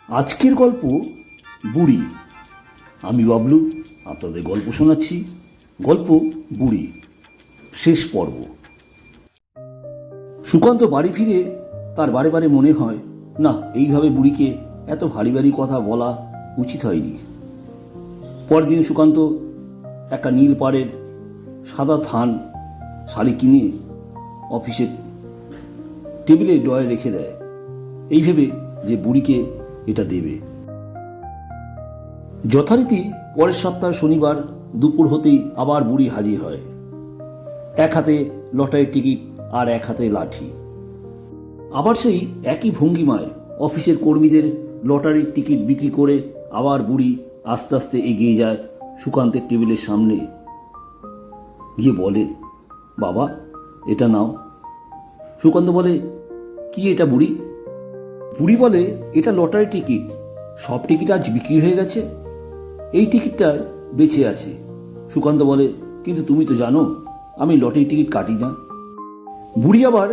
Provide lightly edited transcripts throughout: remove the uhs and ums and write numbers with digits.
আজকের গল্প বুড়ি। আমি বাবলু আপনাদের গল্প শোনাচ্ছি। গল্প বুড়ি, শেষ পর্ব। সুকান্ত বাড়ি ফিরে তার বারে বারে মনে হয়, না, এইভাবে বুড়িকে এত ভারী ভারী কথা বলা উচিত হয়নি। পরদিন সুকান্ত একটা নীল পাড়ের সাদা থান শাড়ি কিনে অফিসের টেবিলে ড্রয়ে রেখে দেয়, এই ভেবে যে বুড়িকে এটা দেবে। যথারীতি পরের সপ্তাহ শনিবার দুপুর হতেই আবার বুড়ি হাজির হয়, এক হাতে লটারির টিকিট আর এক হাতে লাঠি। আবার সেই একই ভঙ্গিমায় অফিসের কর্মীদের লটারির টিকিট বিক্রি করে আবার বুড়ি আস্তে আস্তে এগিয়ে যায় সুকান্তের টেবিলের সামনে, গিয়ে বলে, বাবা এটা নাও। সুকান্ত বলে, কি এটা বুড়ি? বুড়ি বলে, এটা লটারি টিকিট, সব টিকিট আজ বিক্রি হয়ে গেছে, এই টিকিটটা বেঁচে আছে। সুকান্ত বলে, কিন্তু তুমি তো জানো আমি লটারি টিকিট কাটি না। বুড়ি আবার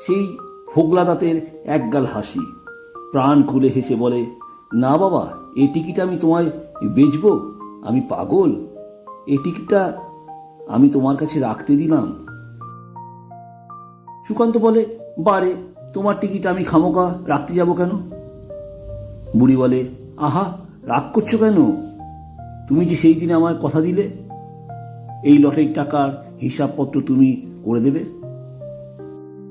সেই ফোগলা দাঁতের একগাল হাসি, প্রাণ খুলে হেসে বলে, না বাবা, এই টিকিট আমি তোমায় বেচবো? আমি পাগল, এই টিকিটটা আমি তোমার কাছে রাখতে দিলাম। সুকান্ত বলে, বারে, তোমার টিকিট আমি খামোকা রাখতে যাব কেন? বুড়ি বলে, আহা, রাগ করছো কেন? তুমি যে সেই দিনে আমার কথা দিলে এই লটারির টাকার হিসাবপত্র তুমি করে দেবে,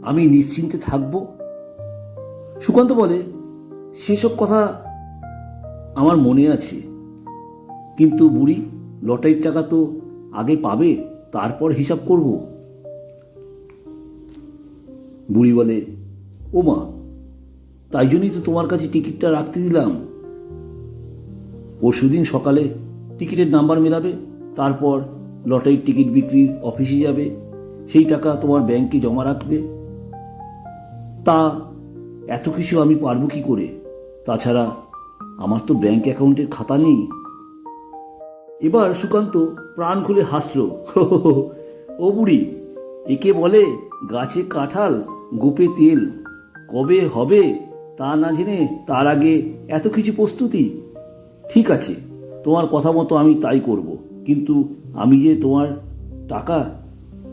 আমি নিশ্চিন্তে থাকবো। সুকান্ত বলে, সেসব কথা আমার মনে আছে, কিন্তু বুড়ি, লটারির টাকা তো আগে পাবে, তারপর হিসাব করব। বুড়ি বলে, ও মা, তাই জন্যই তো তোমার কাছে টিকিটটা রাখতে দিলাম। পরশুদিন সকালে টিকিটের নাম্বার মেলাবে, তারপর লটারির টিকিট বিক্রির অফিসে যাবে, সেই টাকা তোমার ব্যাংকে জমা রাখবে। তা এত কিছু আমি পারবো কি করে? তাছাড়া আমার তো ব্যাংক অ্যাকাউন্টের খাতা নেই। এবার সুকান্ত প্রাণ খুলে হাসল, ও বুড়ি, একে বলে গাছে কাঁঠাল গোপে তেল, কবে হবে তা না জেনে তার আগে এত কিছু প্রস্তুতি। ঠিক আছে, তোমার কথা মতো আমি তাই করব, কিন্তু আমি যে তোমার টাকা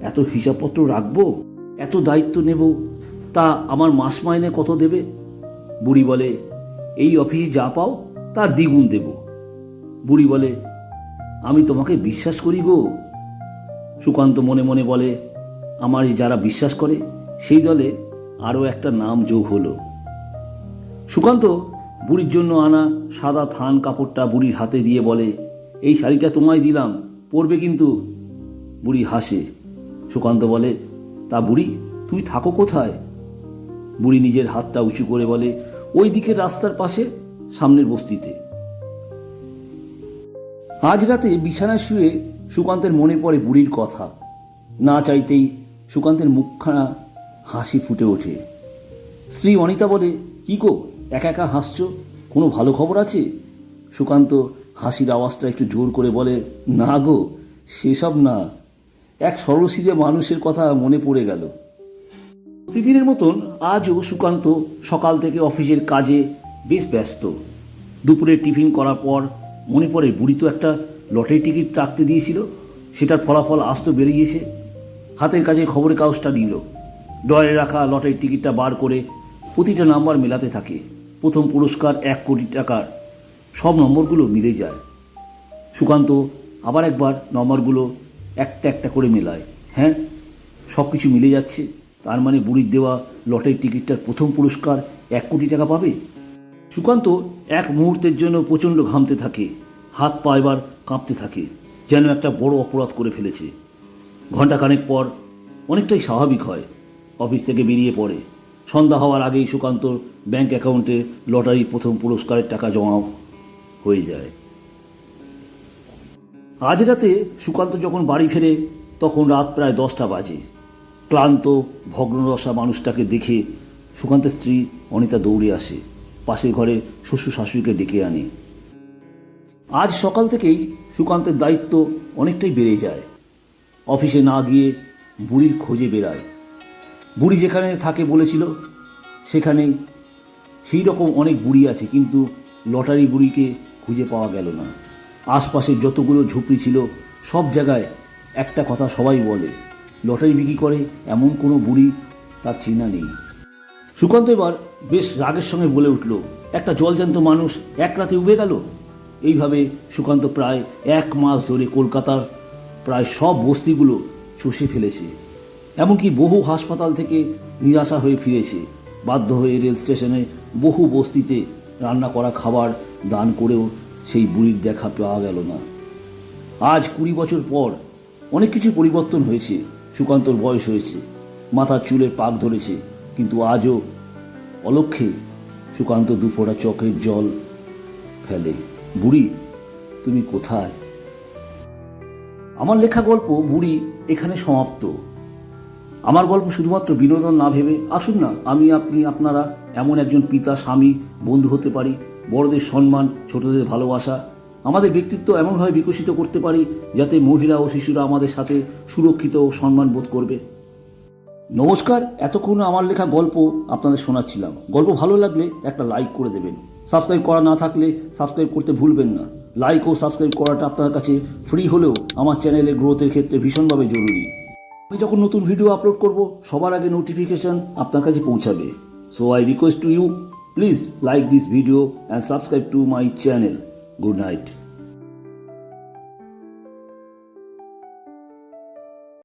এত হিসাবপত্র রাখবো, এত দায়িত্ব নেব, তা আমার মাস মাইনে কত দেবে? বুড়ি বলে, এই অফিসে যা পাও তার দ্বিগুণ দেব। বুড়ি বলে, আমি তোমাকে বিশ্বাস করি গো। সুকান্ত মনে মনে বলে, আমার যারা বিশ্বাস করে সেই দলে আরও একটা নাম যোগ হলো। সুকান্ত বুড়ির জন্য আনা সাদা থান কাপড়টা বুড়ির হাতে দিয়ে বলে, এই শাড়িটা তোমায় দিলাম, পরবে কিন্তু। বুড়ি হাসে। সুকান্ত বলে, তা বুড়ি, তুমি থাকো কোথায়? বুড়ি নিজের হাতটা উঁচু করে বলে, ওই দিকের রাস্তার পাশে, সামনের বস্তিতে। আজ রাতে বিছানায় শুয়ে সুকান্তের মনে পড়ে বুড়ির কথা। না চাইতেই সুকান্তের মুখখানা হাসি ফুটে ওঠে। স্ত্রী অনিতা বলে, কি গো, একা একা হাসছো, কোনো ভালো খবর আছে? সুকান্ত হাসির আওয়াজটা একটু জোর করে বলে, না গো, সেসব না, এক সরলসিধে মানুষের কথা মনে পড়ে গেল। প্রতিদিনের মতন আজও সুকান্ত সকাল থেকে অফিসের কাজে বেশ ব্যস্ত। দুপুরে টিফিন করার পর মনে পড়ে বুড়ি তো একটা লটারি টিকিট রাখতে দিয়েছিল, সেটার ফলাফল আস্ত বেরিয়েছে। হাতের কাজে খবরের কাগজটা নিল, ড্রয়ে রাখা লটারির টিকিটটা বার করে প্রতিটা নাম্বার মেলাতে থাকে। প্রথম পুরস্কার 1 কোটি টাকার, সব নম্বরগুলো মিলে যায়। সুকান্ত আবার একবার নম্বরগুলো একটা একটা করে মেলায়, হ্যাঁ, সব কিছু মিলে যাচ্ছে। তার মানে বুড়ির দেওয়া লটারির টিকিটটার প্রথম পুরস্কার 1 কোটি টাকা পাবে। সুকান্ত এক মুহূর্তের জন্য প্রচণ্ড ঘামতে থাকে, হাত পা এবার কাঁপতে থাকে, যেন একটা বড় অপরাধ করে ফেলেছে। ঘণ্টাখানেক পর অনেকটাই স্বাভাবিক হয়, অফিস থেকে বেরিয়ে পড়ে। সন্ধ্যা হওয়ার আগেই সুকান্তর ব্যাংক অ্যাকাউন্টে লটারির প্রথম পুরস্কারের টাকা জমা হয়ে যায়। আজ রাতে সুকান্ত যখন বাড়ি ফেরে তখন রাত প্রায় 10টা বাজে। ক্লান্ত ভগ্নদশা মানুষটাকে দেখে সুকান্তের স্ত্রী অনিতা দৌড়ে আসে, পাশের ঘরে শ্বশুর শাশুড়িকে ডেকে আনে। আজ সকাল থেকেই সুকান্তের দায়িত্ব অনেকটাই বেড়ে যায়। অফিসে না গিয়ে বুড়ির খোঁজে বেড়ায়। বুড়ি যেখানে থাকে বলেছিল সেখানে সেই রকম অনেক বুড়ি আছে, কিন্তু লটারি বুড়িকে খুঁজে পাওয়া গেল না। আশপাশের যতগুলো ঝুপড়ি ছিল সব জায়গায় একটা কথা সবাই বলে, লটারি বিক্রি করে এমন কোনো বুড়ি তার চেনা নেই। সুকান্ত এবার বেশ রাগের সঙ্গে বলে উঠল, একটা জলজ্যান্ত মানুষ এক রাতে উবে গেল। এইভাবে সুকান্ত প্রায় 1 মাস ধরে কলকাতার প্রায় সব বস্তিগুলো চষে ফেলেছে। এমনকি বহু হাসপাতাল থেকে নিরাশা হয়ে ফিরেছে। বাধ্য হয়ে রেল স্টেশনে বহু বস্তিতে রান্না করা খাবার দান করেও সেই বুড়ির দেখা পাওয়া গেল না। আজ 20 বছর পর অনেক কিছু পরিবর্তন হয়েছে। সুকান্তর বয়স হয়েছে, মাথার চুলের পাক ধরেছে, কিন্তু আজও অলক্ষ্যে সুকান্ত দুফোঁটা চোখের জল ফেলে। বুড়ি, তুমি কোথায়? আমার লেখা গল্প বুড়ি এখানে সমাপ্ত। আমার গল্প শুধুমাত্র বিনোদন না ভেবে আসুন না আমি আপনি আপনারা এমন একজন পিতা, স্বামী, বন্ধু হতে পারি। বড়দের সম্মান, ছোটদের ভালোবাসা, আমাদের ব্যক্তিত্ব এমনভাবে বিকশিত করতে পারি যাতে মহিলা ও শিশুরা আমাদের সাথে সুরক্ষিত ও সম্মান বোধ করবে। নমস্কার, এতক্ষণ আমার লেখা গল্প আপনাদের শোনাচ্ছিলাম। গল্প ভালো লাগলে একটা লাইক করে দেবেন। সাবস্ক্রাইব করা না থাকলে সাবস্ক্রাইব করতে ভুলবেন না। লাইক ও সাবস্ক্রাইব করাটা আপনার কাছে ফ্রি হলেও আমার চ্যানেলের গ্রোথের ক্ষেত্রে ভীষণভাবে জরুরি। আমি যখন নতুন ভিডিও আপলোড করব সবার আগে নোটিফিকেশন আপনার কাছে পৌঁছাবে। So I request to you, please like this video and subscribe to my channel. Good night.